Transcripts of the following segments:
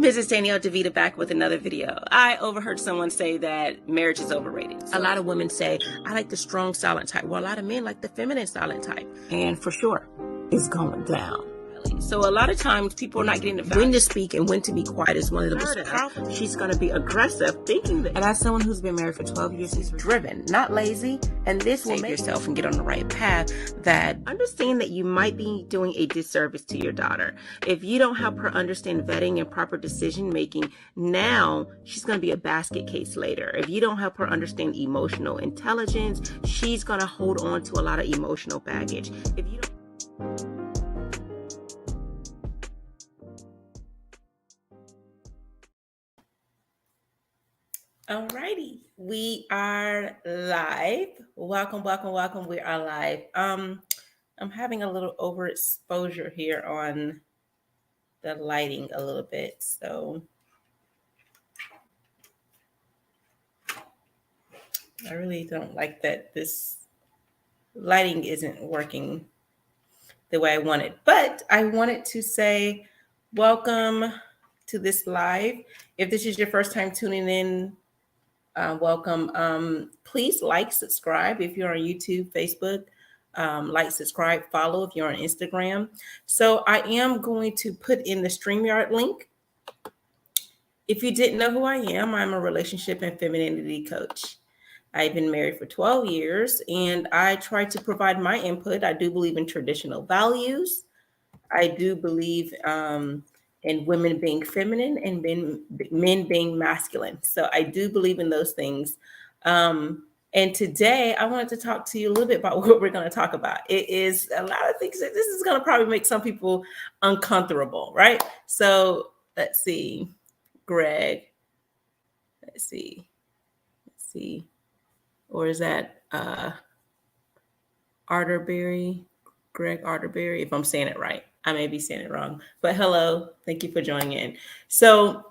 Mrs. Danielle DeVita back with another video. I overheard someone say that marriage is overrated. A lot of women say, I like the strong silent type. Well, a lot of men like the feminine silent type. And for sure, it's going down. So a lot of times people are not getting the value. When to speak and when to be quiet is one of the most powerful. She's going to be aggressive, thinking that. And as someone who's been married for 12 years, she's driven, not lazy. And this will make yourself and get on the right path. That understand that you might be doing a disservice to your daughter. If you don't help her understand vetting and proper decision making, now she's going to be a basket case later. If you don't help her understand emotional intelligence, she's going to hold on to a lot of emotional baggage. If you don't. Alrighty, we are live. Welcome. We are live. I'm having a little overexposure here on the lighting a little bit, so I really don't like that this lighting isn't working the way I wanted. But I wanted to say welcome to this live. If this is your first time tuning in, welcome. Please like, subscribe if you're on YouTube, Facebook. Like, subscribe, follow if you're on Instagram. So I am going to put in the StreamYard link. If you didn't know who I am, I'm a relationship and femininity coach. I've been married for 12 years and I try to provide my input. I do believe in traditional values. I do believe and women being feminine and men being masculine. So I do believe in those things. And today I wanted to talk to you a little bit about what we're going to talk about. It is a lot of things that this is going to probably make some people uncomfortable, right? So let's see, Greg. Let's see. Or is that Arterberry? Greg Arterberry, if I'm saying it right. I may be saying it wrong, but hello, thank you for joining in. So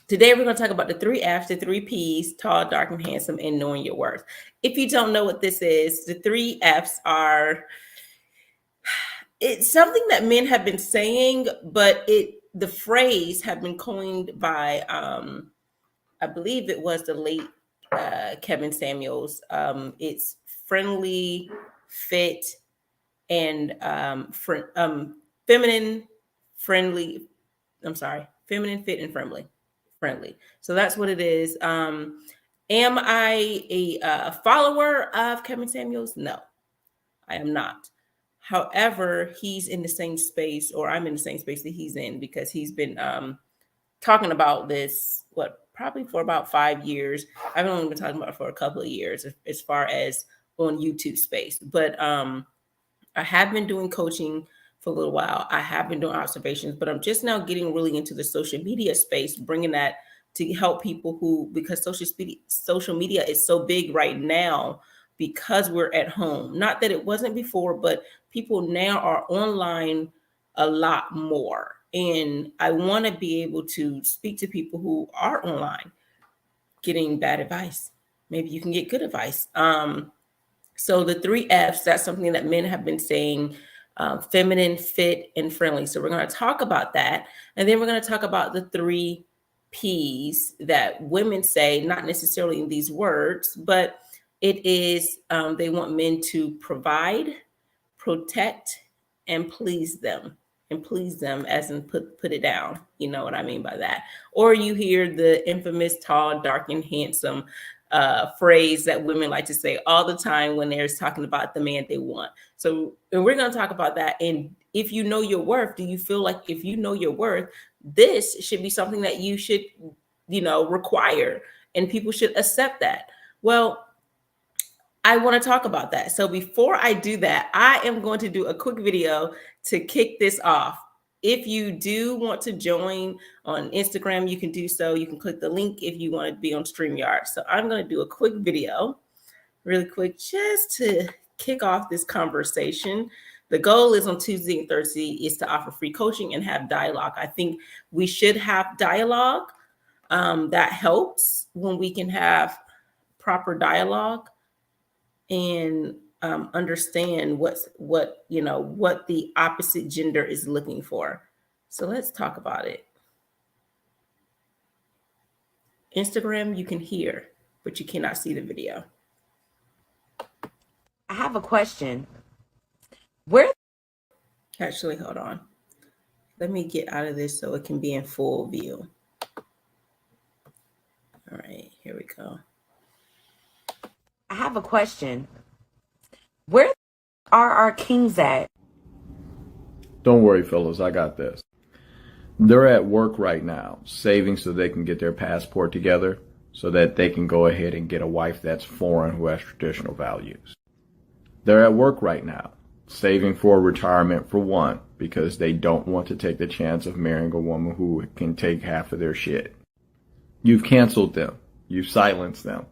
today we're going to talk about the 3 F's, the 3 P's, tall, dark, and handsome, and knowing your worth. If you don't know what this is, the 3 F's are, it's something that men have been saying, but the phrase have been coined by, I believe it was the late Kevin Samuels. It's friendly, fit, and feminine, fit and friendly. So that's what it is. Am I a follower of Kevin Samuels? No, I am not. However, he's in the same space, or I'm in the same space that he's in, because he's been talking about this, probably for about 5 years. I've only been talking about it for a couple of years as far as on YouTube space. But I have been doing coaching for a little while. I have been doing observations, but I'm just now getting really into the social media space, bringing that to help people because social media is so big right now because we're at home. Not that it wasn't before, but people now are online a lot more. And I want to be able to speak to people who are online getting bad advice. Maybe you can get good advice. So the 3 F's, that's something that men have been saying, feminine, fit, and friendly. So we're going to talk about that. And then we're going to talk about the 3 P's that women say, not necessarily in these words, but it is they want men to provide, protect, and please them. And please them as in put it down. You know what I mean by that. Or you hear the infamous tall, dark, and handsome phrase that women like to say all the time when they're talking about the man they want. So, and we're going to talk about that. And if you know your worth, do you feel like if you know your worth, this should be something that you should, require, and people should accept that? Well, I want to talk about that. So before I do that, I am going to do a quick video to kick this off. If you do want to join on Instagram, you can do so. You can click the link if you want to be on StreamYard. So I'm going to do a quick video, really quick, just to kick off this conversation. The goal is on Tuesday and Thursday is to offer free coaching and have dialogue. I think we should have dialogue. That helps when we can have proper dialogue and understand what the opposite gender is looking for. So let's talk about it. Instagram, you can hear, but you cannot see the video. I have a question. Where? Actually, hold on. Let me get out of this so it can be in full view. All right, here we go. I have a question. Where are our kings at? Don't worry, fellas, I got this. They're at work right now, saving so they can get their passport together so that they can go ahead and get a wife that's foreign who has traditional values. They're at work right now, saving for retirement for one, because they don't want to take the chance of marrying a woman who can take half of their shit. You've canceled them. You've silenced them.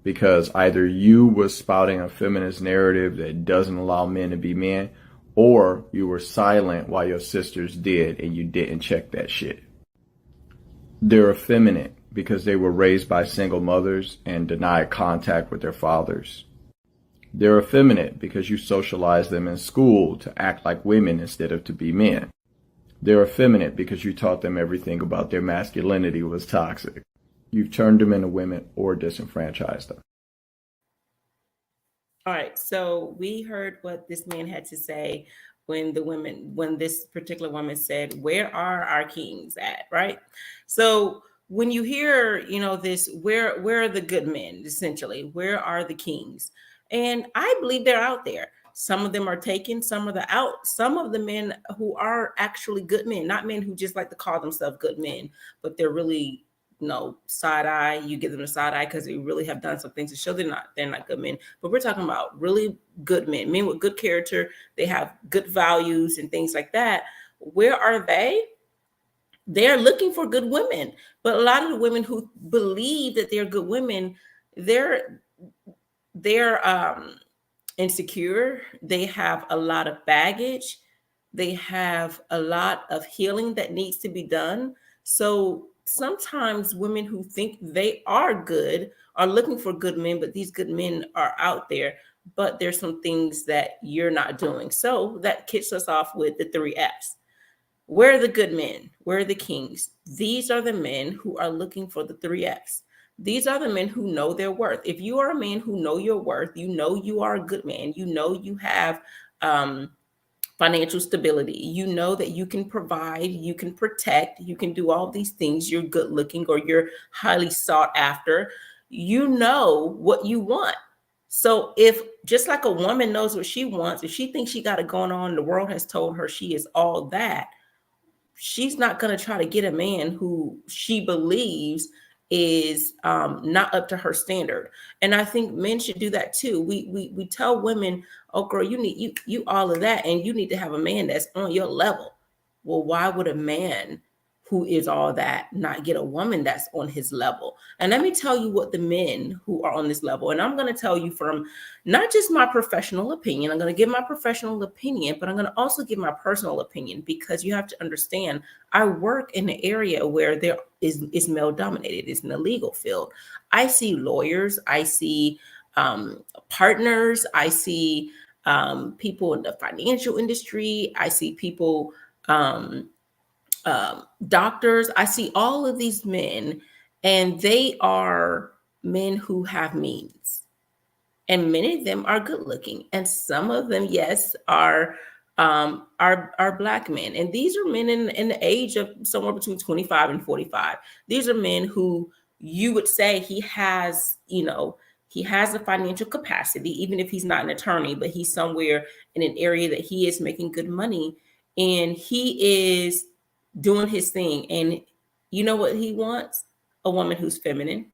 Because either you was spouting a feminist narrative that doesn't allow men to be men, or you were silent while your sisters did and you didn't check that shit. They're effeminate because they were raised by single mothers and denied contact with their fathers. They're effeminate because you socialized them in school to act like women instead of to be men. They're effeminate because you taught them everything about their masculinity was toxic. You've turned them into women or disenfranchised them. All right, so we heard what this man had to say when this particular woman said, "Where are our kings at?" Right. So when you hear, this, where are the good men? Essentially, where are the kings? And I believe they're out there. Some of them are taken, some of the out, some of the men who are actually good men, not men who just like to call themselves good men, but they're really, side eye. You give them a side eye because they really have done some things to show they're not good men. But we're talking about really good men with good character. They have good values and things like that. Where are they? They're looking for good women. But a lot of the women who believe that they're good women, they're insecure. They have a lot of baggage. They have a lot of healing that needs to be done. So sometimes women who think they are good are looking for good men, but these good men are out there, but there's some things that you're not doing. So that kicks us off with the 3 F's. Where are the good men? Where are the kings? These are the men who are looking for the 3 F's. These are the men who know their worth. If you are a man who know your worth, you are a good man. You have financial stability. You know that you can provide, you can protect, you can do all these things. You're good looking or you're highly sought after. You know what you want. So if just like a woman knows what she wants, if she thinks she got it going on, the world has told her she is all that, she's not going to try to get a man who she believes is not up to her standard. And I think men should do that too. We tell women, "Oh, girl, you all of that, and you need to have a man that's on your level." Well, why would a man who is all that not get a woman that's on his level? And let me tell you what the men who are on this level, and I'm going to tell you from not just my professional opinion. I'm going to give my professional opinion, but I'm going to also give my personal opinion, because you have to understand I work in an area where there is male dominated. It's in the legal field. I see lawyers, I see partners, I see people in the financial industry, I see people doctors. I see all of these men, and they are men who have means. And many of them are good looking, and some of them, yes, are black men. And these are men in the age of somewhere between 25 and 45. These are men who you would say he has a financial capacity, even if he's not an attorney, but he's somewhere in an area that he is making good money, and he is doing his thing. And you know what he wants? A woman who's feminine.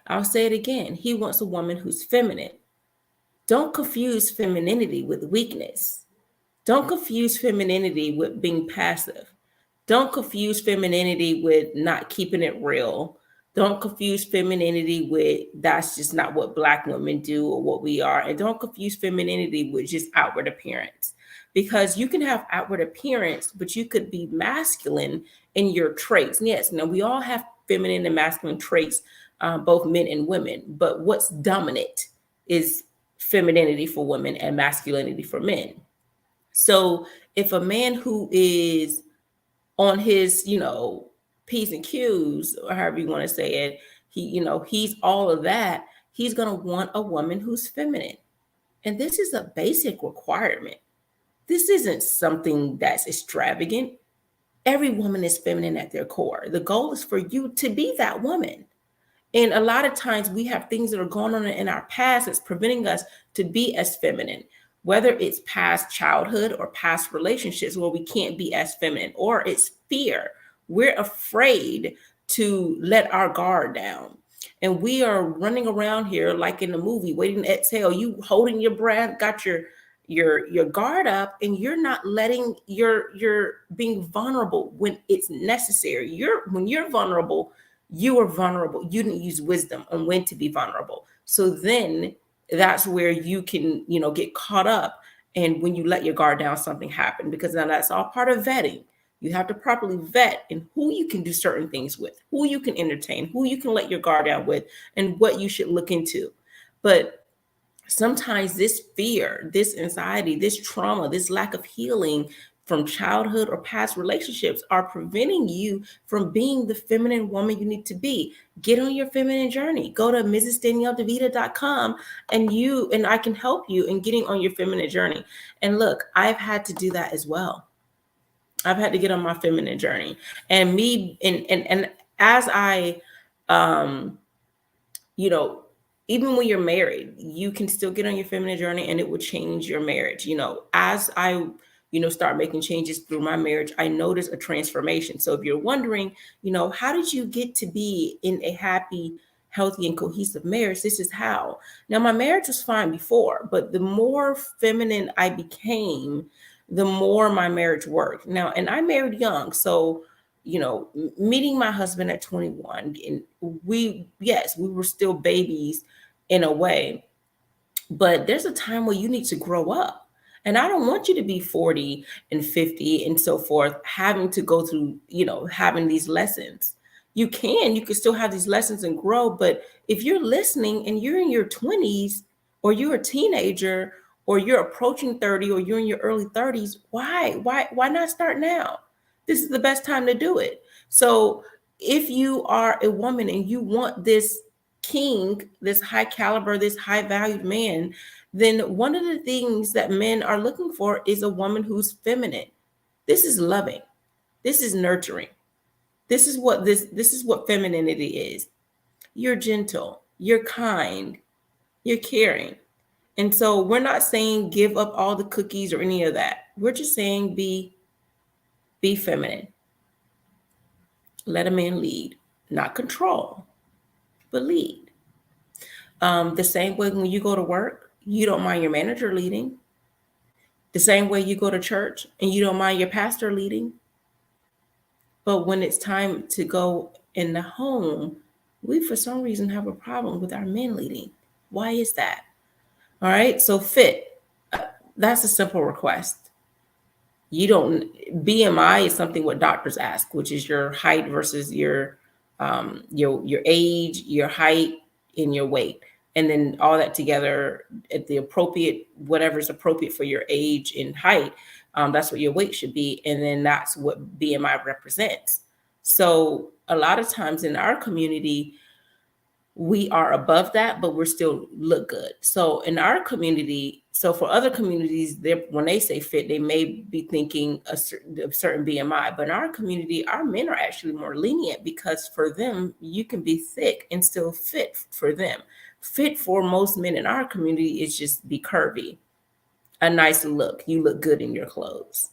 I'll say it again. He wants a woman who's feminine. Don't confuse femininity with weakness. Don't confuse femininity with being passive. Don't confuse femininity with not keeping it real. Don't confuse femininity with that's just not what Black women do or what we are. And don't confuse femininity with just outward appearance. Because you can have outward appearance, but you could be masculine in your traits. Yes, now we all have feminine and masculine traits, both men and women. But what's dominant is femininity for women and masculinity for men. So if a man who is on his, P's and Q's, or however you want to say it, he's all of that. He's going to want a woman who's feminine. And this is a basic requirement. This isn't something that's extravagant. Every woman is feminine at their core. The goal is for you to be that woman. And a lot of times we have things that are going on in our past that's preventing us to be as feminine, whether it's past childhood or past relationships where we can't be as feminine, or it's fear. We're afraid to let our guard down. And we are running around here like in the movie, waiting to exhale. You holding your breath, got your guard up, and you're not letting you're being vulnerable when it's necessary. When you're vulnerable, you are vulnerable. You didn't use wisdom on when to be vulnerable. So then that's where you can, get caught up. And when you let your guard down, something happened, because now that's all part of vetting. You have to properly vet in who you can do certain things with, who you can entertain, who you can let your guard down with, and what you should look into. But sometimes this fear, this anxiety, this trauma, this lack of healing from childhood or past relationships are preventing you from being the feminine woman you need to be. Get on your feminine journey. Go to mrsdanielledevita.com and I can help you in getting on your feminine journey. And look, I've had to do that as well. I've had to get on my feminine journey. And as I even when you're married, you can still get on your feminine journey and it will change your marriage. As I start making changes through my marriage, I notice a transformation. So if you're wondering, how did you get to be in a happy, healthy, and cohesive marriage? This is how. Now, my marriage was fine before, but the more feminine I became, the more my marriage worked. Now, and I married young, so meeting my husband at 21, and we were still babies in a way, but there's a time where you need to grow up. And I don't want you to be 40 and 50 and so forth, having to go through, having these lessons. You can still have these lessons and grow. But if you're listening and you're in your 20s, or you're a teenager, or you're approaching 30, or you're in your early 30s, why not start now? This is the best time to do it. So if you are a woman and you want this king, this high caliber, this high valued man, then one of the things that men are looking for is a woman who's feminine. This is loving. This is nurturing. This is what femininity is. You're gentle, you're kind, you're caring. And so we're not saying give up all the cookies or any of that. We're just saying be feminine. Let a man lead, not control, but lead. The same way when you go to work, you don't mind your manager leading. The same way you go to church and you don't mind your pastor leading. But when it's time to go in the home, we for some reason have a problem with our men leading. Why is that? All right. So fit. That's a simple request. BMI is something what doctors ask, which is your height versus your age, your height, and your weight. And then all that together at the appropriate, whatever's appropriate for your age and height, that's what your weight should be. And then that's what BMI represents. So a lot of times in our community, we are above that, but we're still look good. So in our community, so for other communities, when they say fit, they may be thinking a certain BMI. But in our community, our men are actually more lenient, because for them, you can be thick and still fit for them. Fit for most men in our community is just be curvy, a nice look. You look good in your clothes.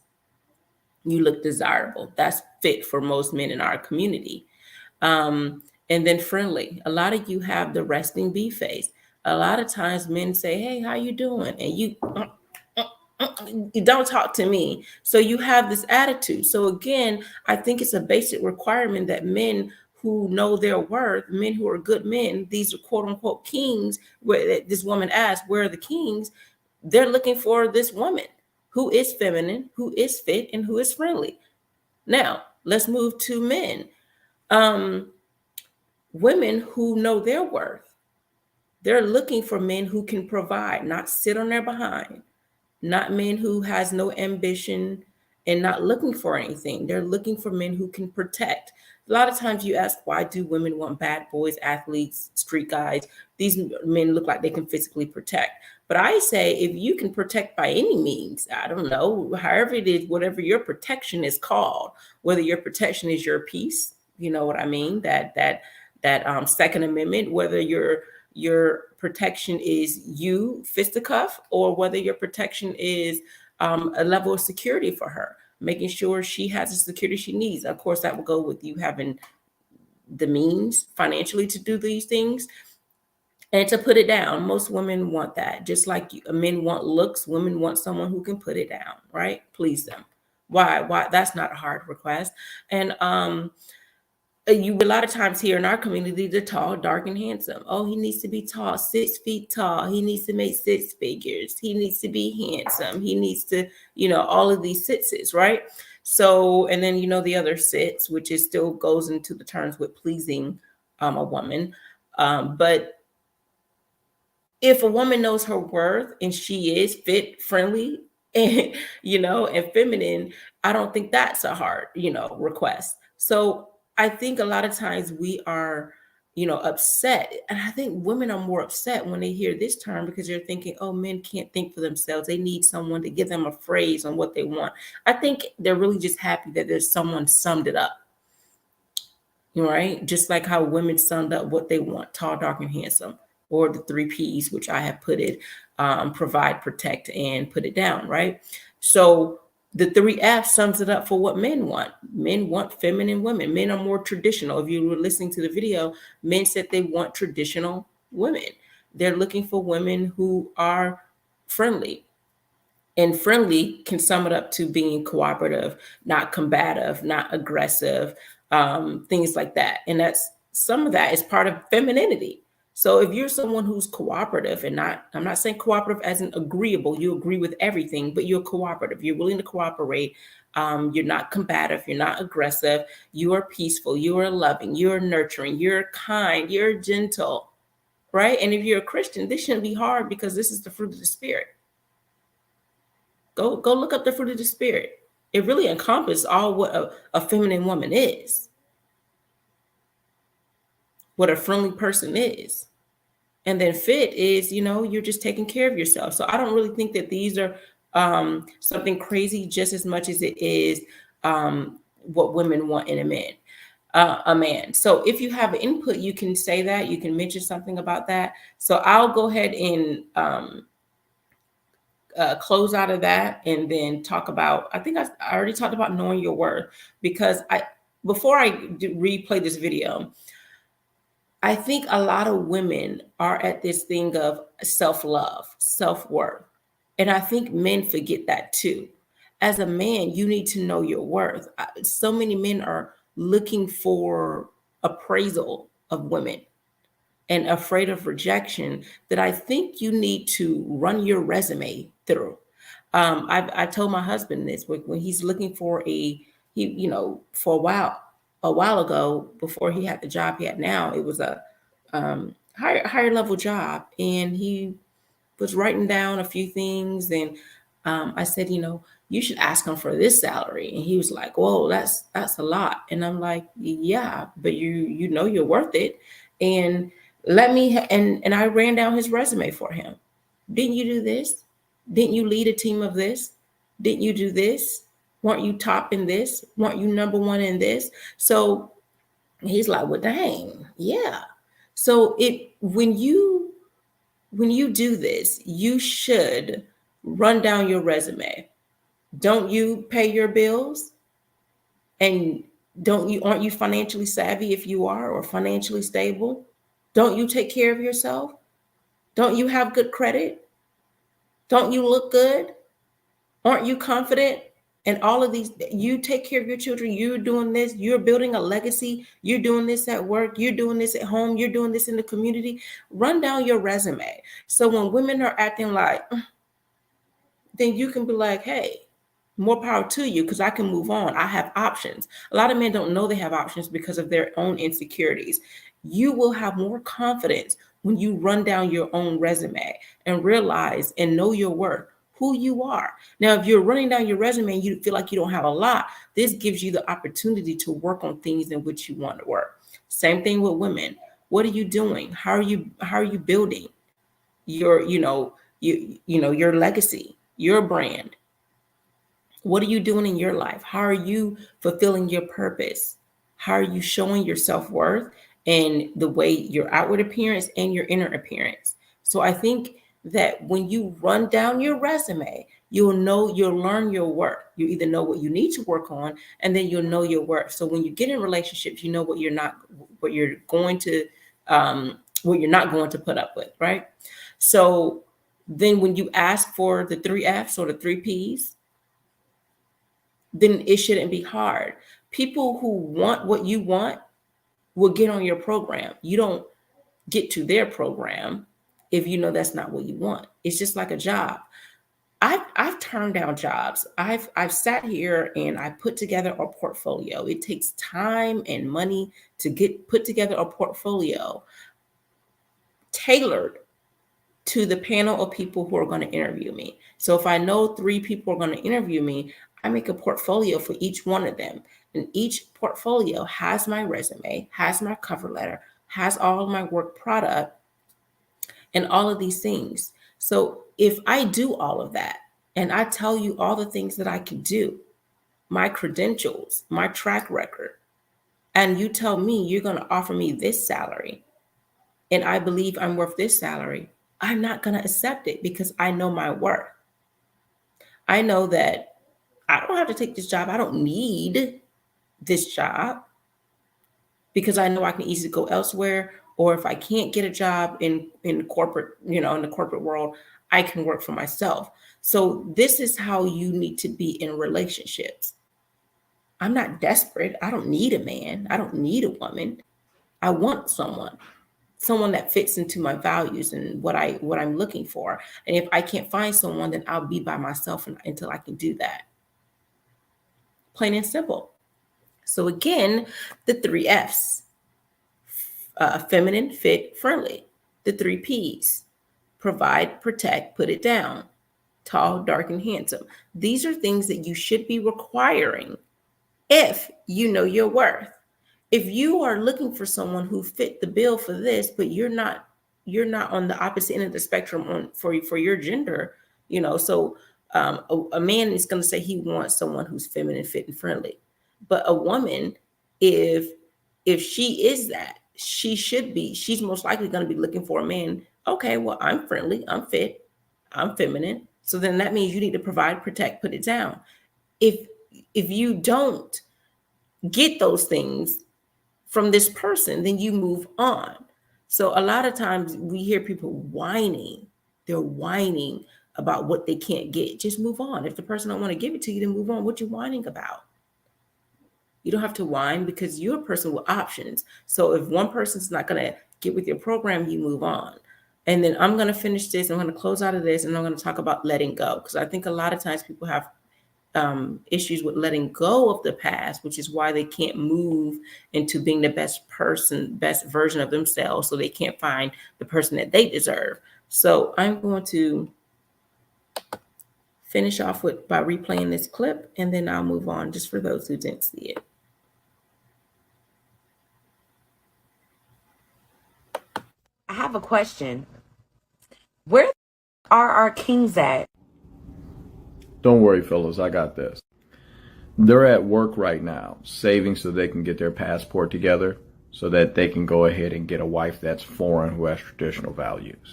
You look desirable. That's fit for most men in our community. And then friendly. A lot of you have the resting bee face. A lot of times men say, hey, how you doing? And you don't talk to me. So you have this attitude. So again, I think it's a basic requirement that men who know their worth, men who are good men, these are quote unquote kings, where this woman asked, where are the kings? They're looking for this woman who is feminine, who is fit, and who is friendly. Now, let's move to men. Women who know their worth. They're looking for men who can provide, not sit on their behind, not men who has no ambition and not looking for anything. They're looking for men who can protect. A lot of times you ask, why do women want bad boys, athletes, street guys? These men look like they can physically protect. But I say, if you can protect by any means, I don't know, however it is, whatever your protection is called, whether your protection is your peace, you know what I mean? That Second Amendment, whether your protection is you fisticuff, or whether your protection is a level of security for her, making sure she has the security she needs. Of course, that will go with you having the means financially to do these things and to put it down. Most women want that. Just like men want looks, women want someone who can put it down, right? Please them. Why? That's not a hard request. And you a lot of times here in our community, they're tall, dark, and handsome. Oh, he needs to be tall, 6 feet tall. He needs to make 6 figures. He needs to be handsome. He needs to, all of these sitses, right? So, and then the other sits, which is still goes into the terms with pleasing a woman. But if a woman knows her worth and she is fit, friendly, and and feminine, I don't think that's a hard, request. So I think a lot of times we are, upset. And I think women are more upset when they hear this term, because they're thinking, oh, men can't think for themselves. They need someone to give them a phrase on what they want. I think they're really just happy that there's someone summed it up. Right? Just like how women summed up what they want: tall, dark, and handsome, or the 3 P's, which I have put it, provide, protect, and put it down, right? So the 3 F's sums it up for what men want. Men want feminine women. Men are more traditional. If you were listening to the video, men said they want traditional women. They're looking for women who are friendly. And friendly can sum it up to being cooperative, not combative, not aggressive, things like that. And some of that is part of femininity. So if you're someone who's cooperative, and I'm not saying cooperative as in agreeable, you agree with everything, but you're cooperative, you're willing to cooperate. You're not combative, you're not aggressive, you are peaceful, you are loving, you're nurturing, you're kind, you're gentle, right? And if you're a Christian, this shouldn't be hard, because this is the fruit of the Spirit. Go look up the fruit of the Spirit. It really encompasses all what a feminine woman is, what a friendly person is. And then fit is, you're just taking care of yourself. So I don't really think that these are something crazy, just as much as it is what women want in a man. So if you have input, you can say that, you can mention something about that. So I'll go ahead and close out of that, and then talk about, I think I already talked about knowing your worth, because before I replay this video, I think a lot of women are at this thing of self-love, self-worth. And I think men forget that too. As a man, you need to know your worth. So many men are looking for appraisal of women and afraid of rejection, that I think you need to run your resume through. I told my husband this when he's looking for for a while ago, before he had the job he had now, it was a higher level job, and he was writing down a few things, and I said, you should ask him for this salary, and he was like, whoa, that's a lot. And I'm like, yeah, but you know you're worth it, and and I ran down his resume for him. Didn't you do this? Didn't you lead a team of this? Didn't you do this? Weren't you top in this? Weren't you number one in this? So he's like, well, dang, yeah. So when you do this, you should run down your resume. Don't you pay your bills? And aren't you financially savvy if you are, or financially stable? Don't you take care of yourself? Don't you have good credit? Don't you look good? Aren't you confident? And all of these, you take care of your children, you're doing this, you're building a legacy, you're doing this at work, you're doing this at home, you're doing this in the community. Run down your resume. So when women are acting like, then you can be like, hey, more power to you, because I can move on. I have options. A lot of men don't know they have options because of their own insecurities. You will have more confidence when you run down your own resume and realize and know your worth. who you are. Now, if you're running down your resume and you feel like you don't have a lot, this gives you the opportunity to work on things in which you want to work. Same thing with women. What are you doing? How are you building your, your legacy, your brand? What are you doing in your life? How are you fulfilling your purpose? How are you showing your self-worth and the way your outward appearance and your inner appearance? So I think that when you run down your resume, you'll learn your worth. You either know what you need to work on, and then you'll know your worth. So when you get in relationships, you know what you're going to, what you're not going to put up with, right? So then when you ask for the 3 F's or the 3 P's, then it shouldn't be hard. People who want what you want will get on your program. You don't get to their program if you know that's not what you want. It's just like a job. I've turned down jobs. I've sat here and I put together a portfolio. It takes time and money to put together a portfolio tailored to the panel of people who are going to interview me. So if I know 3 people are going to interview me, I make a portfolio for each one of them. And each portfolio has my resume, has my cover letter, has all of my work product, and all of these things. So if I do all of that and I tell you all the things that I can do, my credentials, my track record, and you tell me you're going to offer me this salary, and I believe I'm worth this salary, I'm not going to accept it because I know my worth. I know that I don't have to take this job. I don't need this job because I know I can easily go elsewhere. Or if I can't get a job in corporate, in the corporate world, I can work for myself. So this is how you need to be in relationships. I'm not desperate. I don't need a man. I don't need a woman. I want someone that fits into my values and what I'm looking for. And if I can't find someone, then I'll be by myself until I can do that. Plain and simple. So again, the 3 F's: feminine, fit, friendly. The 3 P's: provide, protect, put it down. Tall, dark, and handsome. These are things that you should be requiring if you know your worth. If you are looking for someone who fit the bill for this, but you're not on the opposite end of the spectrum for your gender, so a man is going to say he wants someone who's feminine, fit, and friendly. But a woman, if she is that, she's most likely going to be looking for a man. Okay, well, I'm friendly, I'm fit, I'm feminine. So then that means you need to provide, protect, put it down. If you don't get those things from this person, then you move on. So a lot of times we hear people whining. They're whining about what they can't get. Just move on. If the person don't want to give it to you, then move on. What you whining about? You don't have to whine because you're a person with options. So if one person's not going to get with your program, you move on. And then I'm going to finish this. I'm going to close out of this, and I'm going to talk about letting go, because I think a lot of times people have issues with letting go of the past, which is why they can't move into being the best version of themselves. So they can't find the person that they deserve. So I'm going to finish off by replaying this clip, and then I'll move on, just for those who didn't see it. I have a question. Where are our kings at? Don't worry, fellas, I got this. They're at work right now, saving so they can get their passport together, so that they can go ahead and get a wife that's foreign who has traditional values.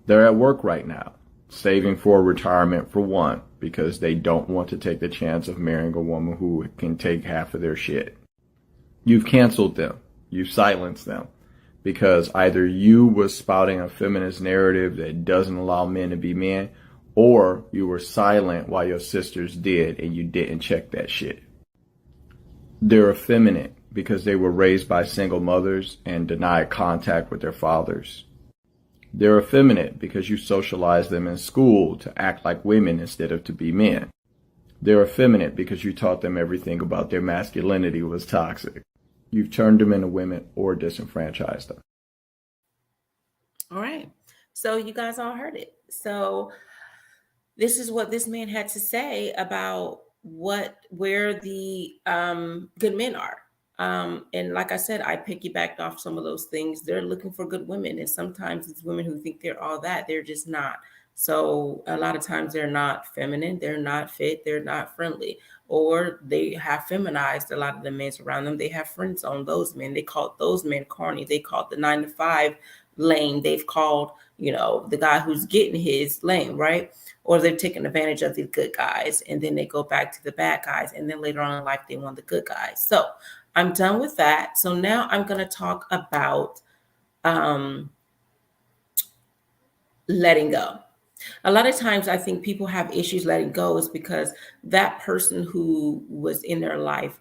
They're at work right now, saving for retirement for one, because they don't want to take the chance of marrying a woman who can take half of their shit. You've canceled them. You've silenced them. Because either you were spouting a feminist narrative that doesn't allow men to be men, or you were silent while your sisters did and you didn't check that shit. They're effeminate because they were raised by single mothers and denied contact with their fathers. They're effeminate because you socialized them in school to act like women instead of to be men. They're effeminate because you taught them everything about their masculinity was toxic. You've turned them into women or disenfranchised them. All right. So you guys all heard it. So this is what this man had to say about where the good men are. And like I said, I piggybacked off some of those things. They're looking for good women, and sometimes it's women who think they're all that. They're just not. So a lot of times they're not feminine, they're not fit, they're not friendly, or they have feminized a lot of the men around them. They have friends on those men. They called those men corny. They called the 9 to 5 lame. They've called, the guy who's getting his lame, right? Or they're taking advantage of the good guys, and then they go back to the bad guys, and then later on in life they want the good guys. So I'm done with that. So now I'm going to talk about letting go. A lot of times I think people have issues letting go is because that person who was in their life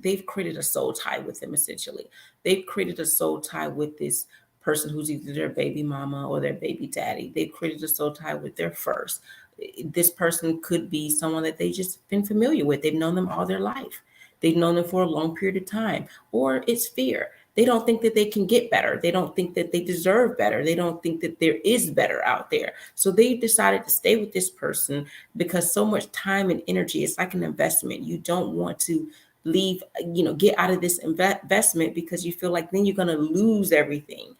they've created a soul tie with them. Essentially, they've created a soul tie with this person who's either their baby mama or their baby daddy. They've created a soul tie with their first. This person could be someone that they just been familiar with. They've known them all their life. They've known them for a long period of time. Or it's fear. They don't think that they can get better. They don't think that they deserve better. They don't think that there is better out there. So they decided to stay with this person because so much time and energy, it's like an investment. You don't want to leave, get out of this investment because you feel like then you're going to lose everything.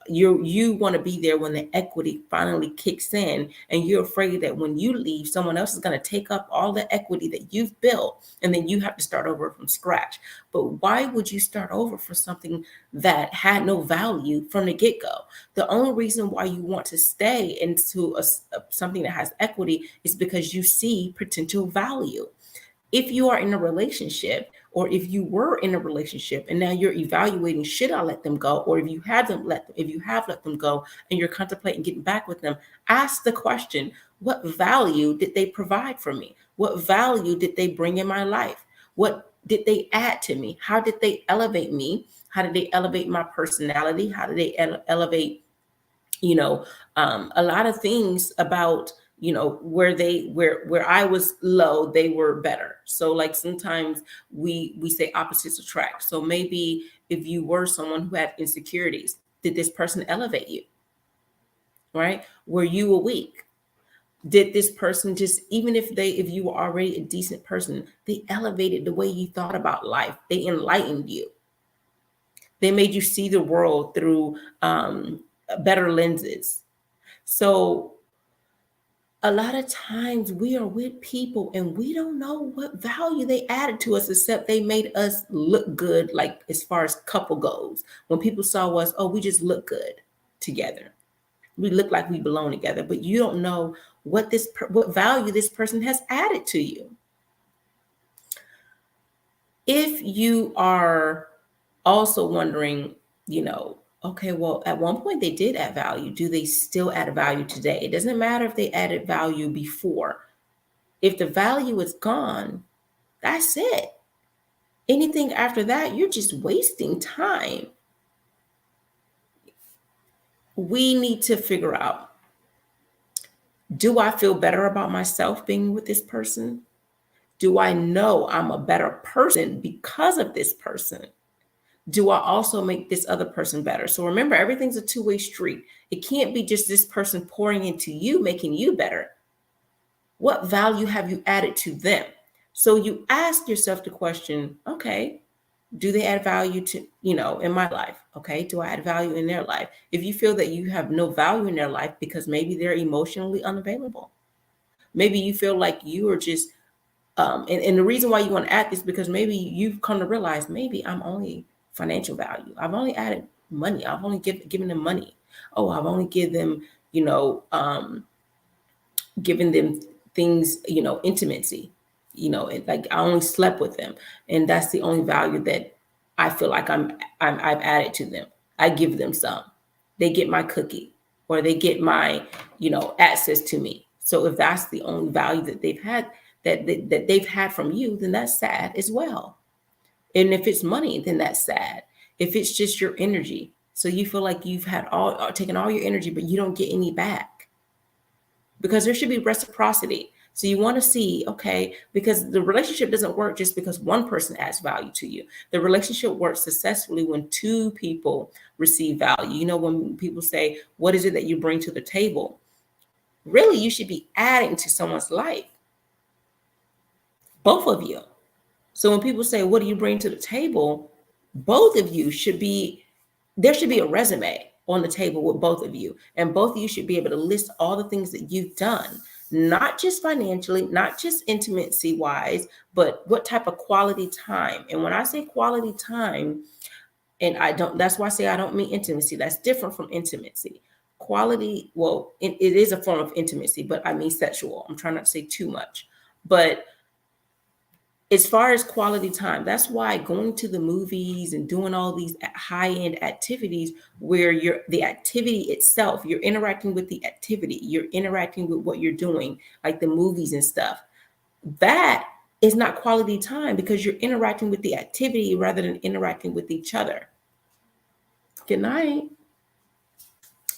You want to be there when the equity finally kicks in, and you're afraid that when you leave, someone else is going to take up all the equity that you've built, and then you have to start over from scratch. But why would you start over for something that had no value from the get-go? The only reason why you want to stay into something that has equity is because you see potential value. If you are in a relationship, or if you were in a relationship and now you're evaluating, should I let them go? Or if you have let them go and you're contemplating getting back with them, ask the question, what value did they provide for me? What value did they bring in my life? What did they add to me? How did they elevate me? How did they elevate my personality? How did they elevate a lot of things about where I was low, they were better. So like sometimes we say opposites attract. So maybe if you were someone who had insecurities, did this person elevate you? Right? Were you a weak? Did this person just, even if you were already a decent person, they elevated the way you thought about life. They enlightened you. They made you see the world through better lenses. So a lot of times we are with people and we don't know what value they added to us, except they made us look good, like as far as couple goes. When people saw us, oh, we just look good together. We look like we belong together, but you don't know what value this person has added to you. If you are also wondering, okay, well, at one point they did add value. Do they still add value today? It doesn't matter if they added value before. If the value is gone, that's it. Anything after that, you're just wasting time. We need to figure out, do I feel better about myself being with this person? Do I know I'm a better person because of this person? Do I also make this other person better? So remember, everything's a two-way street. It can't be just this person pouring into you, making you better. What value have you added to them? So you ask yourself the question, okay, do they add value to, in my life? Okay, do I add value in their life? If you feel that you have no value in their life because maybe they're emotionally unavailable, maybe you feel like you are just, and the reason why you want to add this, because maybe you've come to realize, maybe I'm only financial value. I've only added money. I've only given them money. Oh, I've only given them, giving them things, intimacy, like I only slept with them. And that's the only value that I feel like I've added to them. I give them some, they get my cookie, or they get my, access to me. So if that's the only value that they've had, that they've had from you, then that's sad as well. And if it's money, then that's sad. If it's just your energy, so you feel like you've had taken all your energy, but you don't get any back, because there should be reciprocity. So you want to see, okay, because the relationship doesn't work just because one person adds value to you. The relationship works successfully when two people receive value. When people say, what is it that you bring to the table? Really, you should be adding to someone's life, both of you. So when people say, what do you bring to the table? Both of you should be, there should be a resume on the table with both of you. And both of you should be able to list all the things that you've done, not just financially, not just intimacy wise, but what type of quality time. And when I say quality time, and that's why I say I don't mean intimacy. That's different from intimacy. Quality, well, it is a form of intimacy, but I mean sexual. I'm trying not to say too much. But as far as quality time, that's why going to the movies and doing all these high-end activities where the activity itself, you're interacting with the activity, you're interacting with what you're doing, like the movies and stuff. That is not quality time because you're interacting with the activity rather than interacting with each other. Good night.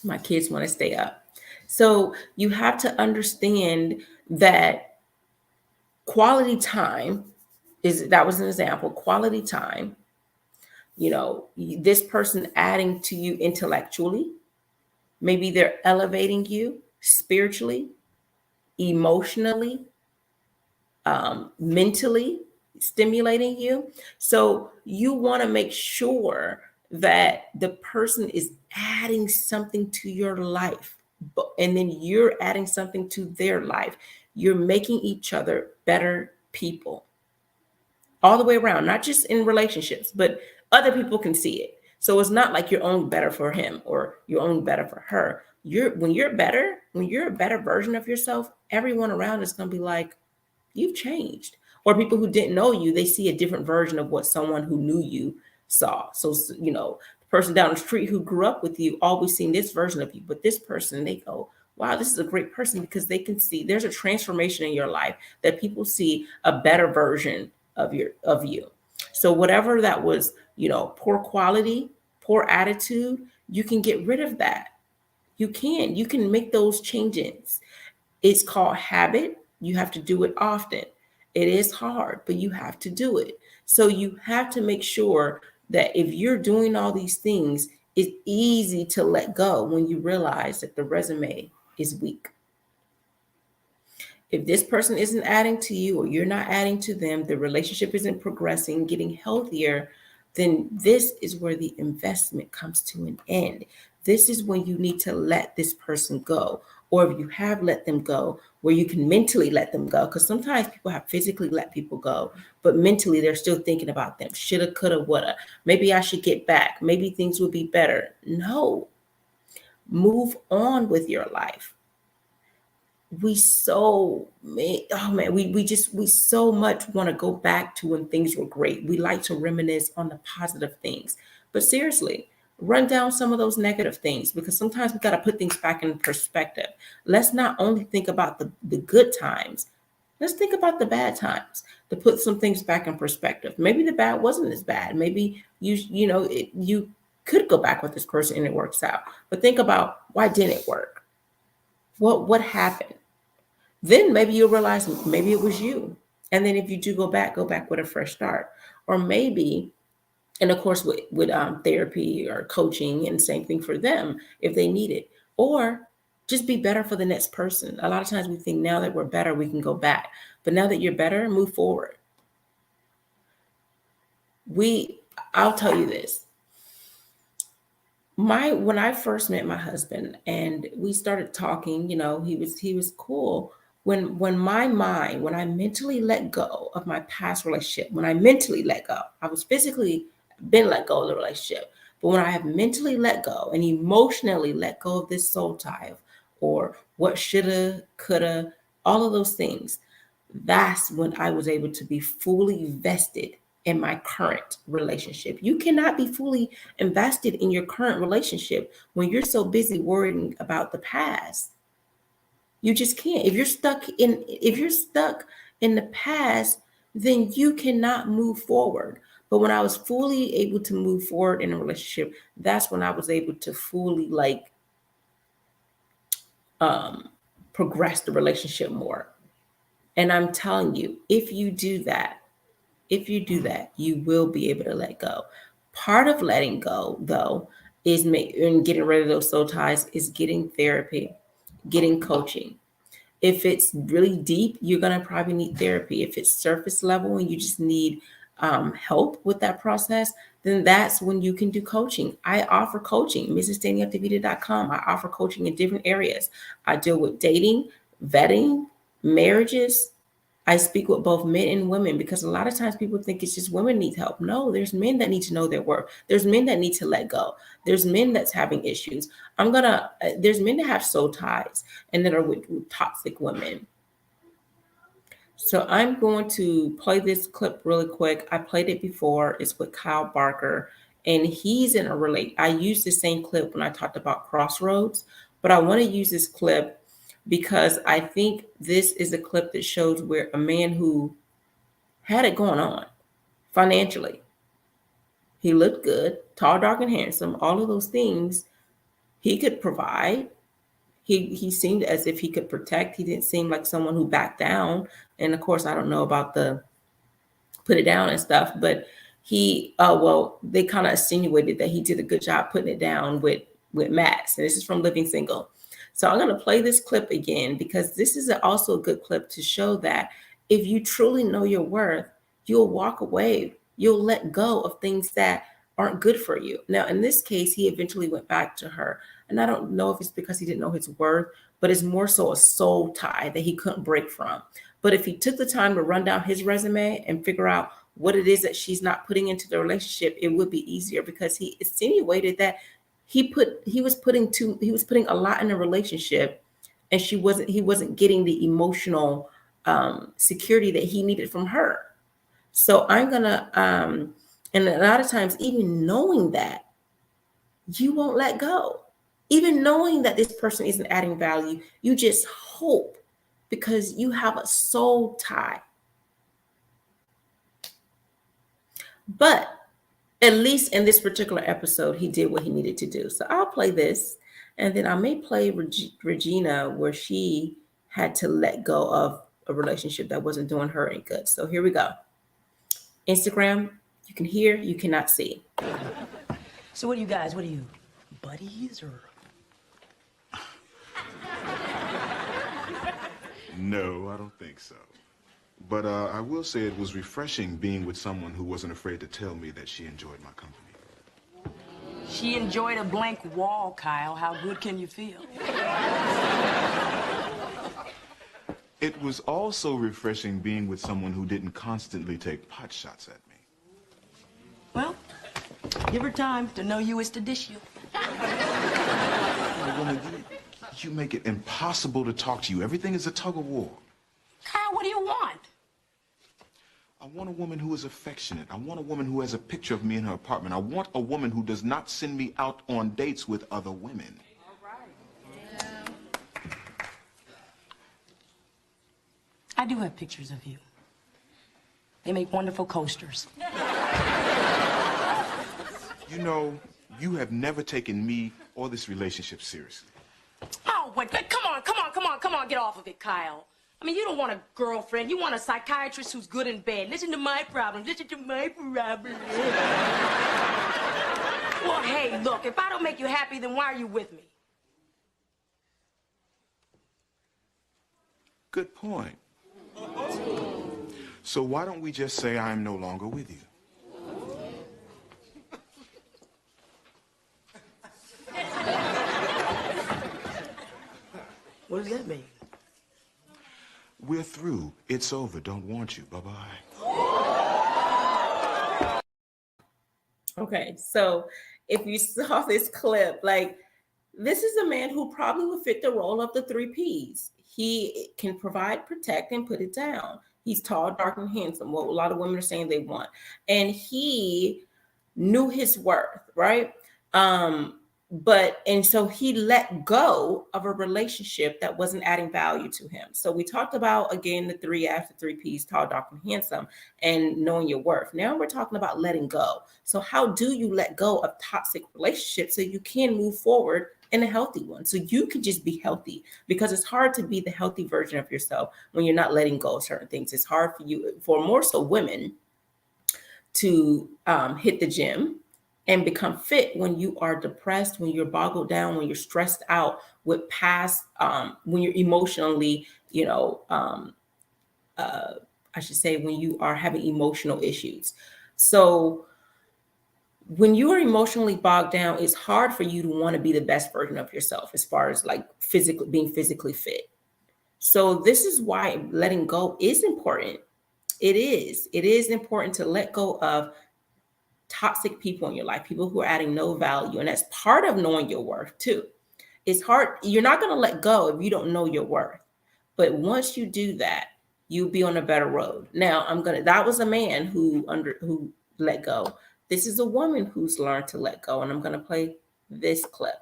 My kids want to stay up. So you have to understand that quality time that was an example. Quality time, this person adding to you intellectually, maybe they're elevating you spiritually, emotionally, mentally, stimulating you. So you want to make sure that the person is adding something to your life, and then you're adding something to their life. You're making each other better people all the way around, not just in relationships, but other people can see it. So it's not like you're only better for him or you're only better for her. When you're a better version of yourself, everyone around is going to be like, you've changed. Or people who didn't know you, they see a different version of what someone who knew you saw. So, the person down the street who grew up with you always seen this version of you, but this person, they go, wow, this is a great person, because they can see there's a transformation in your life, that people see a better version of you. So whatever that was, poor quality, poor attitude, you can get rid of that. You can make those changes. It's called habit. You have to do it often. It is hard, but you have to do it. So you have to make sure that if you're doing all these things, it's easy to let go when you realize that the resume is weak. If this person isn't adding to you or you're not adding to them, the relationship isn't progressing, getting healthier, then this is where the investment comes to an end. This is when you need to let this person go. Or if you have let them go, where you can mentally let them go. Because sometimes people have physically let people go, but mentally they're still thinking about them. Shoulda, coulda, woulda. Maybe I should get back. Maybe things would be better. No. Move on with your life. We so much want to go back to when things were great. We like to reminisce on the positive things, but seriously, run down some of those negative things, because sometimes we got to put things back in perspective. Let's not only think about the good times, let's think about the bad times, to put some things back in perspective. Maybe the bad wasn't as bad. Maybe you could go back with this person and it works out, but think about, why didn't it work? What happened? Then maybe you'll realize maybe it was you. And then if you do go back with a fresh start. Or maybe, and of course with therapy or coaching, and same thing for them if they need it. Or just be better for the next person. A lot of times we think now that we're better, we can go back. But now that you're better, move forward. I'll tell you this. When I first met my husband and we started talking, he was cool. When I mentally let go of my past relationship, when I mentally let go, I was physically been let go of the relationship. But when I have mentally let go and emotionally let go of this soul tie, or what shoulda, coulda, all of those things, that's when I was able to be fully vested in my current relationship. You cannot be fully invested in your current relationship when you're so busy worrying about the past. You just can't. If you're stuck in the past, then you cannot move forward. But when I was fully able to move forward in a relationship, that's when I was able to fully progress the relationship more. And I'm telling you, if you do that, you will be able to let go. Part of letting go, though, is getting rid of those soul ties, is getting therapy, getting coaching. If it's really deep, you're going to probably need therapy. If it's surface level and you just need help with that process, then that's when you can do coaching. I offer coaching, mrsdanieltevita.com. I offer coaching in different areas. I deal with dating, vetting, marriages. I speak with both men and women because a lot of times people think it's just women need help. No, there's men that need to know their worth. There's men that need to let go. There's men that's having issues. There's men that have soul ties and that are with toxic women. So I'm going to play this clip really quick. I played it before. It's with Kyle Barker, and he's in a relate. I used the same clip when I talked about Crossroads, but I want to use this clip because I think this is a clip that shows where a man who had it going on financially, he looked good, tall, dark, and handsome, all of those things he could provide. He seemed as if he could protect. He didn't seem like someone who backed down. And of course, I don't know about the put it down and stuff, but they kind of insinuated that he did a good job putting it down with Max. And this is from Living Single. So I'm going to play this clip again because this is also a good clip to show that if you truly know your worth, you'll walk away. You'll let go of things that aren't good for you. Now, in this case, he eventually went back to her. And I don't know if it's because he didn't know his worth, but it's more so a soul tie that he couldn't break from. But if he took the time to run down his resume and figure out what it is that she's not putting into the relationship, it would be easier because he insinuated that he was putting a lot in a relationship and he wasn't getting the emotional security that he needed from her. So I'm gonna and a lot of times, even knowing that, you won't let go. Even knowing that this person isn't adding value, you just hope because you have a soul tie. But at least in this particular episode, he did what he needed to do. So I'll play this, and then I may play Regina where she had to let go of a relationship that wasn't doing her any good. So here we go. Instagram, you can hear, you cannot see. So what are you guys? What are you, buddies or? No, I don't think so. But I will say it was refreshing being with someone who wasn't afraid to tell me that she enjoyed my company. She enjoyed a blank wall, Kyle. How good can you feel? It was also refreshing being with someone who didn't constantly take pot shots at me. Well, give her time. To know you is to dish you. Woman, you make it impossible to talk to you. Everything is a tug of war. Kyle, what do you want? I want a woman who is affectionate. I want a woman who has a picture of me in her apartment. I want a woman who does not send me out on dates with other women. All right. Yeah. I do have pictures of you. They make wonderful coasters. You know, you have never taken me or this relationship seriously. Oh, wait, come on, get off of it, Kyle. I mean, you don't want a girlfriend. You want a psychiatrist who's good in bed. Listen to my problem. Well, hey, look, if I don't make you happy, then why are you with me? Good point. So why don't we just say I'm no longer with you? What does that mean? We're through. It's over. Don't want you. Bye-bye. Okay, so if you saw this clip, like, this is a man who probably would fit the role of the 3 Ps. He can provide, protect, and put it down. He's tall, dark, and handsome. What a lot of women are saying they want. And he knew his worth, right? So he let go of a relationship that wasn't adding value to him. So we talked about, again, the 3 Ps, tall, dark, and handsome, and knowing your worth. Now we're talking about letting go. So how do you let go of toxic relationships so you can move forward in a healthy one? So you can just be healthy, because it's hard to be the healthy version of yourself when you're not letting go of certain things. It's hard for you, for more so women, to hit the gym and become fit when you are depressed, when you're boggled down, when you're stressed out with past, when you're emotionally you know, I should say, when you are having emotional issues. So when you are emotionally bogged down, it's hard for you to want to be the best version of yourself as far as like physically being physically fit. So this is why letting go is important. It is. It is important to let go of toxic people in your life, people who are adding no value. And that's part of knowing your worth too. It's hard. You're not going to let go if you don't know your worth. But once you do that, you'll be on a better road. Now, that was a man who let go. This is a woman who's learned to let go. And I'm gonna play this clip.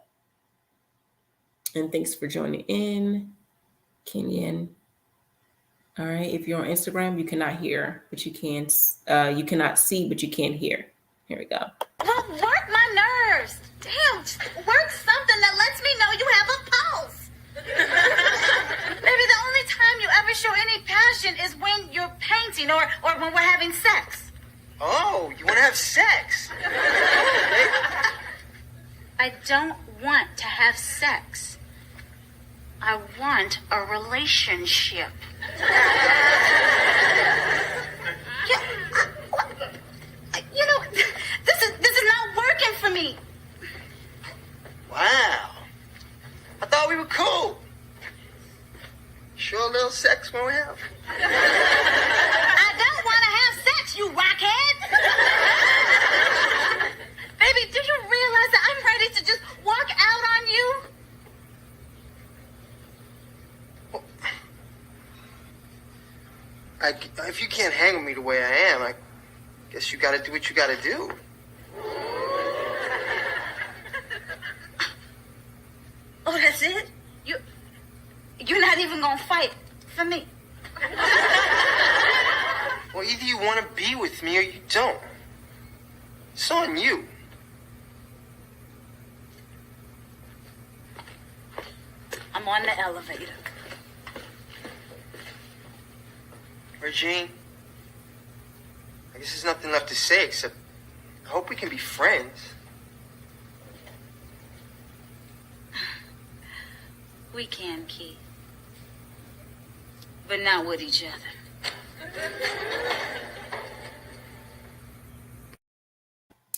And thanks for joining in, Kenyon. All right. If you're on Instagram, you cannot hear, but you can. You cannot see, but you can hear. Here we go. Well, work my nerves. Damn, just work something that lets me know you have a pulse. Maybe the only time you ever show any passion is when you're painting or when we're having sex. Oh, you want to have sex? I don't want to have sex. I want a relationship. You know, this is not working for me. Wow. I thought we were cool. Sure a little sex won't help. I don't want to have sex, you rockhead. Baby, do you realize that I'm ready to just walk out on you? If you can't hang with me the way I am, I guess you gotta do what you gotta do. Oh, that's it? You're not even gonna fight for me? Well, either you want to be with me or you don't. It's on you. I'm on the elevator. Regine, I guess there's nothing left to say except I hope we can be friends. We can, Keith. But not with each other.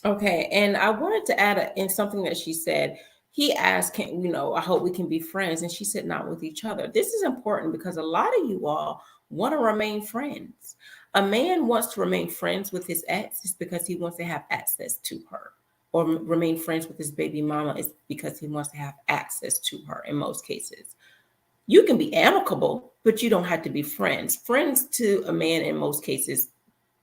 Okay, and I wanted to add in something that she said. He asked, I hope we can be friends. And she said, not with each other. This is important because a lot of you all want to remain friends. A man wants to remain friends with his ex is because he wants to have access to her, or remain friends with his baby mama is because he wants to have access to her in most cases. You can be amicable, but you don't have to be friends. Friends to a man in most cases,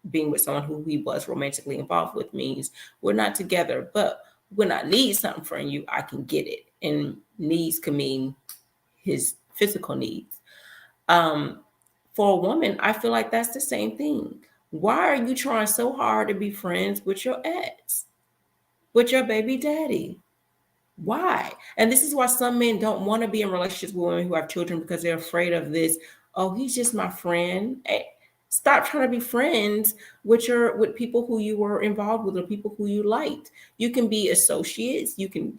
being with someone who he was romantically involved with, means we're not together, but when I need something from you, I can get it. And needs can mean his physical needs. For a woman, I feel like that's the same thing. Why are you trying so hard to be friends with your ex, with your baby daddy? Why? And this is why some men don't want to be in relationships with women who have children, because they're afraid of this. Oh, he's just my friend. Hey, stop trying to be friends with people who you were involved with or people who you liked. You can be associates. You can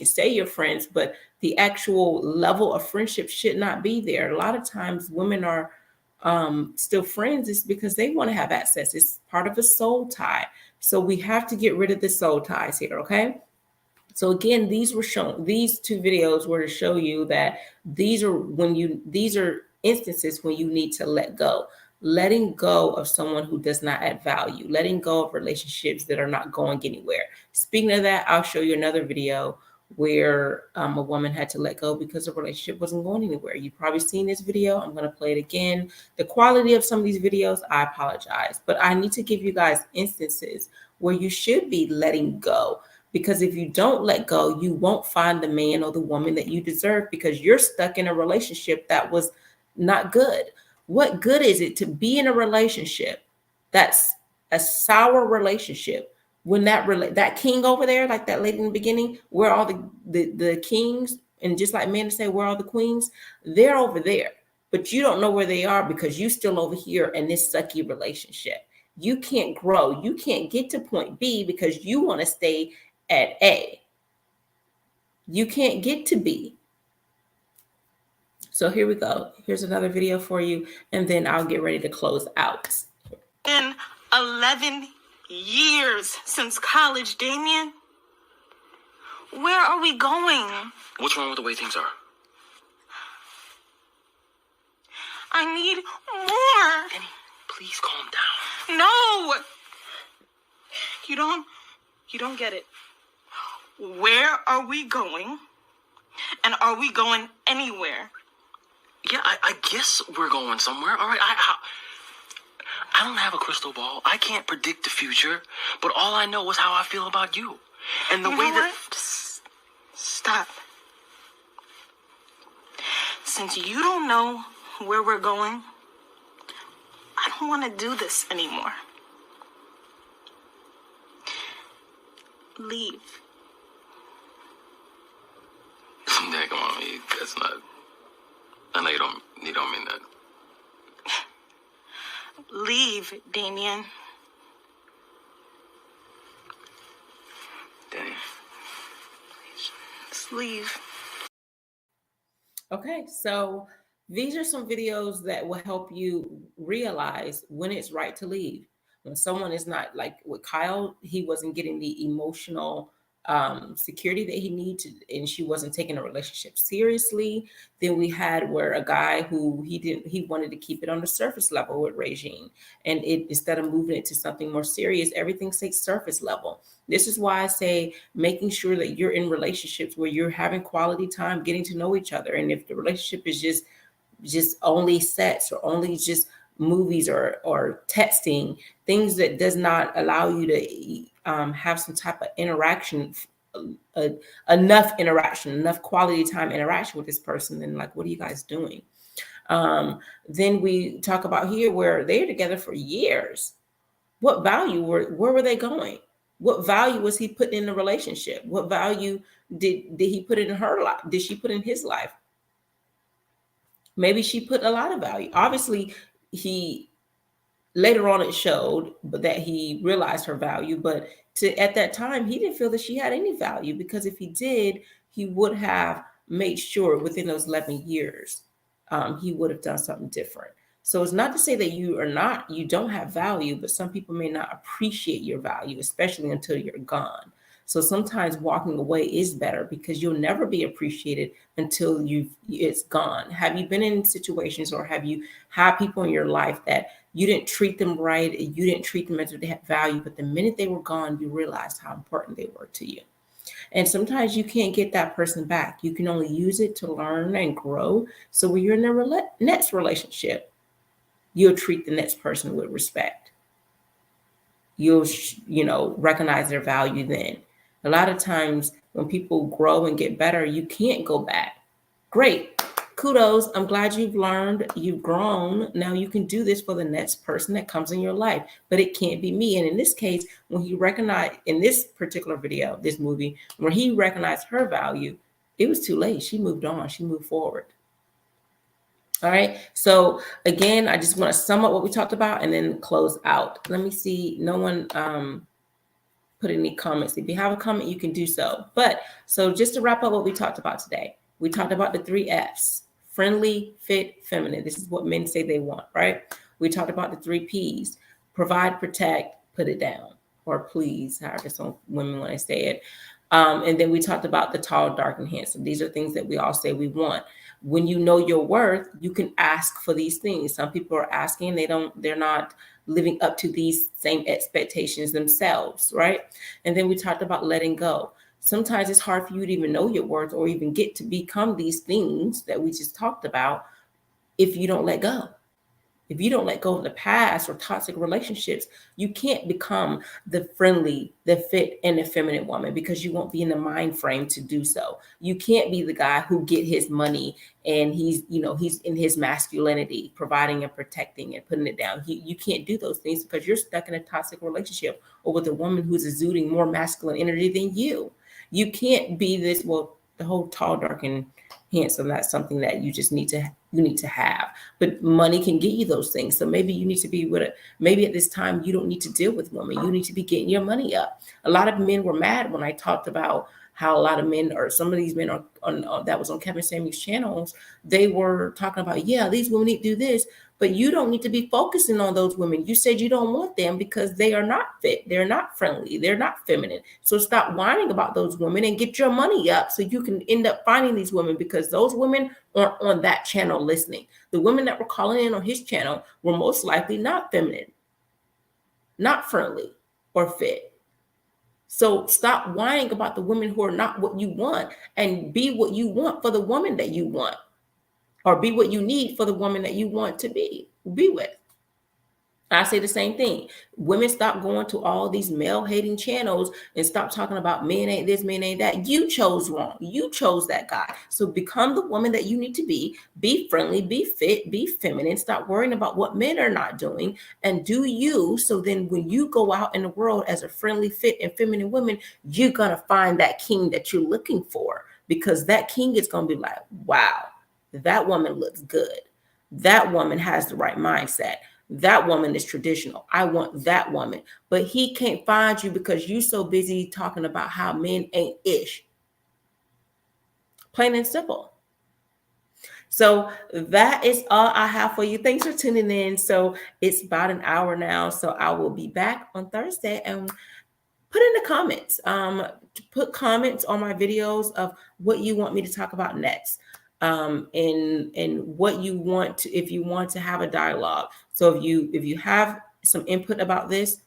say you're friends, but the actual level of friendship should not be there. A lot of times women are still friends is because they want to have access. It's part of a soul tie. So we have to get rid of the soul ties here, okay? So again, these two videos were to show you that these are instances when you need to let go. Letting go of someone who does not add value, letting go of relationships that are not going anywhere. Speaking of that, I'll show you another video where a woman had to let go because the relationship wasn't going anywhere. You've probably seen this video. I'm going to play it again. The quality of some of these videos, I apologize, but I need to give you guys instances where you should be letting go. Because if you don't let go, you won't find the man or the woman that you deserve because you're stuck in a relationship that was not good. What good is it to be in a relationship that's a sour relationship when that king over there, like that lady in the beginning, where all the kings, and just like men say, where are the queens? They're over there, but you don't know where they are because you still over here in this sucky relationship. You can't grow. You can't get to point B because you want to stay at A. You can't get to B. So here we go. Here's another video for you, and then I'll get ready to close out. Been 11 years since college, Damien. Where are we going? What's wrong with the way things are? I need more. Penny, please calm down. No. You don't get it. Where are we going? And are we going anywhere? Yeah, I guess we're going somewhere. All right, I don't have a crystal ball. I can't predict the future. But all I know is how I feel about you. And the You way know that... what? Just stop. Since you don't know where we're going, I don't want to do this anymore. Leave. Yeah, come on, that's not... I know you don't mean that. Leave, Damien. Danny. Just leave. Okay, so these are some videos that will help you realize when it's right to leave. When someone is not, like with Kyle, he wasn't getting the emotional security that he needed, and she wasn't taking a relationship seriously. Then we had where a guy who he wanted to keep it on the surface level with Regine, and instead of moving it to something more serious, everything stays surface level. This is why I say making sure that you're in relationships where you're having quality time, getting to know each other. And if the relationship is just only sex or only just movies or texting, things that does not allow you to have some type of interaction, enough quality time interaction with this person, then like, what are you guys doing? Then we talk about here where they're together for years. What value where were they going? What value was he putting in the relationship? What value did he put in her life? Did she put in his life? Maybe she put a lot of value. Obviously, he later on it showed that he realized her value, but at that time he didn't feel that she had any value, because if he did, he would have made sure within those 11 years he would have done something different. So it's not to say that you don't have value, but some people may not appreciate your value, especially until you're gone. So sometimes walking away is better, because you'll never be appreciated until it's gone. Have you been in situations, or have you had people in your life that you didn't treat them right, and you didn't treat them as if they had value, but the minute they were gone, you realized how important they were to you? And sometimes you can't get that person back. You can only use it to learn and grow. So when you're in the next relationship, you'll treat the next person with respect. You'll, recognize their value then. A lot of times when people grow and get better, you can't go back. Great. Kudos. I'm glad you've learned, you've grown. Now you can do this for the next person that comes in your life, but it can't be me. And in this case, when he recognized, in this particular video, this movie, when he recognized her value, it was too late. She moved on. She moved forward. All right. So again, I just want to sum up what we talked about and then close out. Let me see. No one put any comments. If you have a comment, you can do so. But so just to wrap up what we talked about today, we talked about the 3 F's: friendly, fit, feminine. This is what men say they want, right? We talked about the 3 P's: provide, protect, put it down, or please, however some women want to say it. And then we talked about the tall, dark, and handsome. These are things that we all say we want. When you know your worth, you can ask for these things. Some people are asking, they're not living up to these same expectations themselves, right? And then we talked about letting go. Sometimes it's hard for you to even know your worth or even get to become these things that we just talked about if you don't let go. If you don't let go of the past or toxic relationships, you can't become the friendly, the fit, and the feminine woman, because you won't be in the mind frame to do so. You can't be the guy who get his money and he's in his masculinity, providing and protecting and putting it down. You can't do those things because you're stuck in a toxic relationship or with a woman who's exuding more masculine energy than you. You can't be this, well, the whole tall, dark, and handsome. That's something that you just need to have. But money can get you those things. So maybe you need to be with it. Maybe at this time you don't need to deal with women. You need to be getting your money up. A lot of men were mad when I talked about how a lot of men, or some of these men are on that was on Kevin Samuels' channels, they were talking about, yeah, these women need to do this, but you don't need to be focusing on those women. You said you don't want them because they are not fit, they're not friendly, they're not feminine. So stop whining about those women and get your money up so you can end up finding these women, because those women aren't on that channel listening. The women that were calling in on his channel were most likely not feminine, not friendly or fit. So stop whining about the women who are not what you want, and be what you want for the woman that you want, or be what you need for the woman that you want to be with. I say the same thing. Women, stop going to all these male-hating channels and stop talking about men ain't this, men ain't that. You chose wrong. You chose that guy. So become the woman that you need to be. Be friendly, be fit, be feminine. Stop worrying about what men are not doing, and do you. So then when you go out in the world as a friendly, fit, and feminine woman, you're going to find that king that you're looking for, because that king is going to be like, wow, that woman looks good. That woman has the right mindset. That woman is traditional. I want that woman. But he can't find you because you're so busy talking about how men ain't ish. Plain and simple. So that is all I have for you. Thanks for tuning in. So it's about an hour now. So I will be back on Thursday, and put in the comments. Put comments on my videos of what you want me to talk about next. And what you want to, if you want to have a dialogue. So if you have some input about this,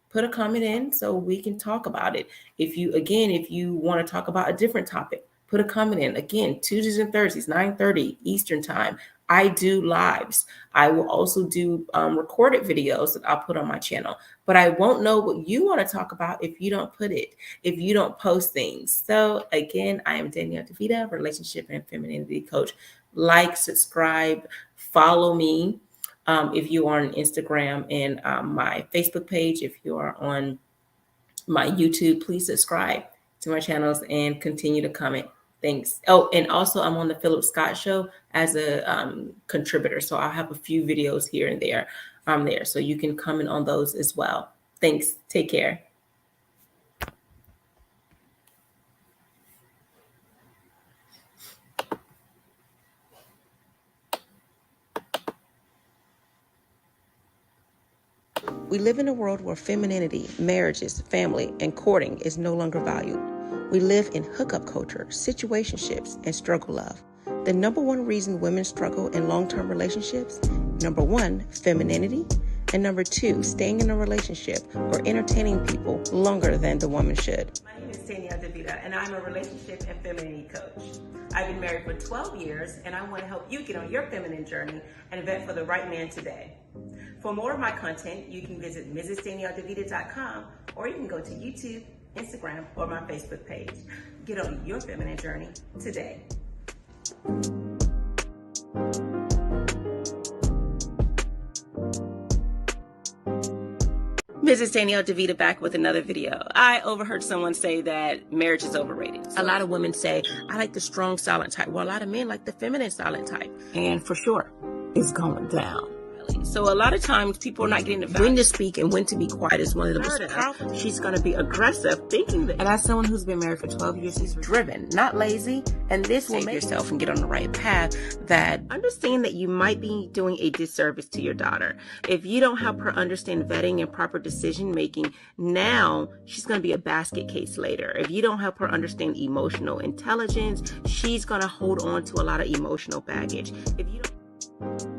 put a comment in so we can talk about it. If you want to talk about a different topic, put a comment in. Again, Tuesdays and Thursdays, 9:30 Eastern time, I do lives. I will also do recorded videos that I'll put on my channel, but I won't know what you want to talk about if you don't if you don't post things. So again, I am Danielle DeVita, relationship and femininity coach. Like, subscribe, follow me if you are on Instagram, and my Facebook page. If you are on my YouTube, please subscribe to my channels and continue to comment. Thanks. Oh, and also I'm on the Philip Scott Show as a contributor. So I'll have a few videos here and there there. So you can comment on those as well. Thanks. Take care. We live in a world where femininity, marriages, family, and courting is no longer valued. We live in hookup culture, situationships, and struggle love. The number one reason women struggle in long-term relationships, number one, femininity, and number two, staying in a relationship or entertaining people longer than the woman should. My name is Danielle DeVita, and I'm a relationship and femininity coach. I've been married for 12 years, and I want to help you get on your feminine journey and vet for the right man today. For more of my content, you can visit MrsDanielleDeVita.com, or you can go to YouTube, Instagram, or my Facebook page. Get on your feminine journey today. Mrs. Danielle DeVita back with another video. I overheard someone say that marriage is overrated. A lot of women say, I like the strong silent type. Well, a lot of men like the feminine silent type. And for sure, it's going down. So a lot of times people are not getting the when to speak and when to be quiet is one of the most powerful. She's going to be aggressive thinking that. And as someone who's been married for 12 years, she's driven, not lazy. And this will make yourself and get on the right path. That understand that you might be doing a disservice to your daughter. If you don't help her understand vetting and proper decision making, now she's going to be a basket case later. If you don't help her understand emotional intelligence, she's going to hold on to a lot of emotional baggage. If you don't